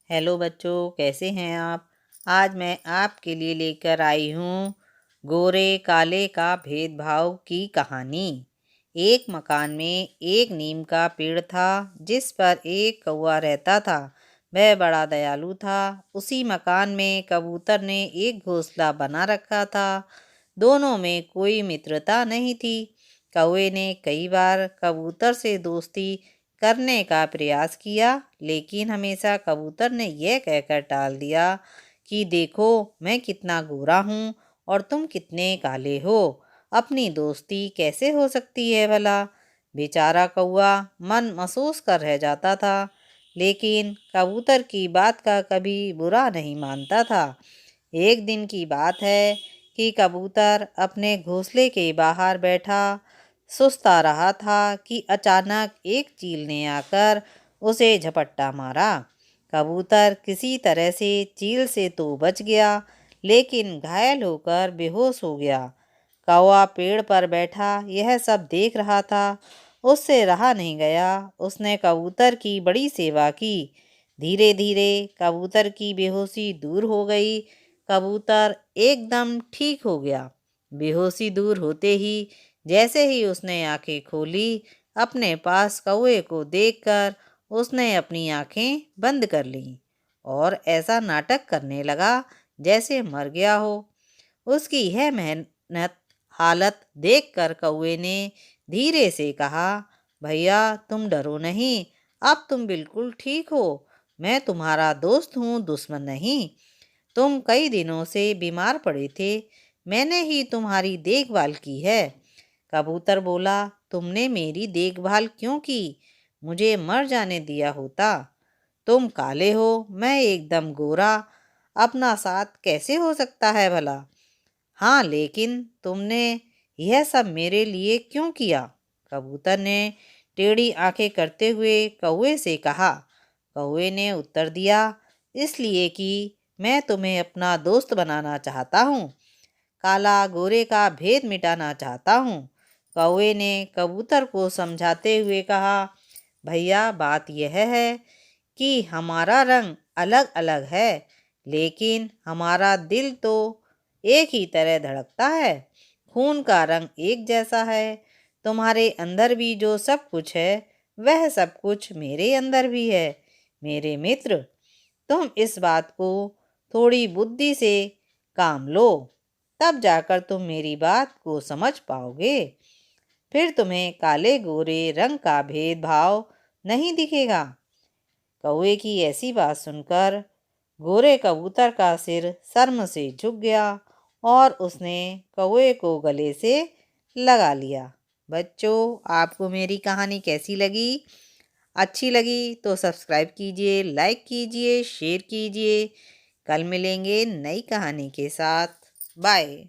Hello बच्चों, कैसे हैं आप। आज मैं आपके लिए लेकर आई हूँ गोरे काले का भेदभाव की कहानी। एक मकान में एक नीम का पेड़ था जिस पर एक कौवा रहता था। वह बड़ा दयालु था। उसी मकान में कबूतर ने एक घोंसला बना रखा था। दोनों में कोई मित्रता नहीं थी। कौवे ने कई बार कबूतर से दोस्ती करने का प्रयास किया, लेकिन हमेशा कबूतर ने यह कहकर टाल दिया कि देखो मैं कितना गोरा हूँ और तुम कितने काले हो। अपनी दोस्ती कैसे हो सकती है भला। बेचारा कौवा मन महसूस कर रह जाता था, लेकिन कबूतर की बात का कभी बुरा नहीं मानता था। एक दिन की बात है कि कबूतर अपने घोंसले के बाहर बैठा सुस्ता रहा था कि अचानक एक चील ने आकर उसे झपट्टा मारा। कबूतर किसी तरह से चील से तो बच गया, लेकिन घायल होकर बेहोश हो गया। कौवा पेड़ पर बैठा यह सब देख रहा था। उससे रहा नहीं गया। उसने कबूतर की बड़ी सेवा की। धीरे धीरे कबूतर की बेहोशी दूर हो गई। कबूतर एकदम ठीक हो गया। बेहोशी दूर होते ही जैसे ही उसने आंखें खोली, अपने पास कौवे को देखकर उसने अपनी आंखें बंद कर लीं और ऐसा नाटक करने लगा जैसे मर गया हो। उसकी यह मेहनत हालत देखकर कौवे ने धीरे से कहा, भैया तुम डरो नहीं, अब तुम बिल्कुल ठीक हो। मैं तुम्हारा दोस्त हूँ, दुश्मन नहीं। तुम कई दिनों से बीमार पड़े थे, मैंने ही तुम्हारी देखभाल की है। कबूतर बोला, तुमने मेरी देखभाल क्यों की? मुझे मर जाने दिया होता। तुम काले हो, मैं एकदम गोरा, अपना साथ कैसे हो सकता है भला। हाँ, लेकिन तुमने यह सब मेरे लिए क्यों किया? कबूतर ने टेढ़ी आंखें करते हुए कौवे से कहा। कौवे ने उत्तर दिया, इसलिए कि मैं तुम्हें अपना दोस्त बनाना चाहता हूँ, काला गोरे का भेद मिटाना चाहता हूँ। कौवे ने कबूतर को समझाते हुए कहा, भैया बात यह है कि हमारा रंग अलग अलग है, लेकिन हमारा दिल तो एक ही तरह धड़कता है। खून का रंग एक जैसा है। तुम्हारे अंदर भी जो सब कुछ है वह सब कुछ मेरे अंदर भी है। मेरे मित्र, तुम इस बात को थोड़ी बुद्धि से काम लो, तब जाकर तुम मेरी बात को समझ पाओगे। फिर तुम्हें काले गोरे रंग का भेदभाव नहीं दिखेगा। कौवे की ऐसी बात सुनकर गोरे कबूतर का सिर शर्म से झुक गया और उसने कौवे को गले से लगा लिया। बच्चों, आपको मेरी कहानी कैसी लगी? अच्छी लगी तो सब्सक्राइब कीजिए, लाइक कीजिए, शेयर कीजिए। कल मिलेंगे नई कहानी के साथ। बाय।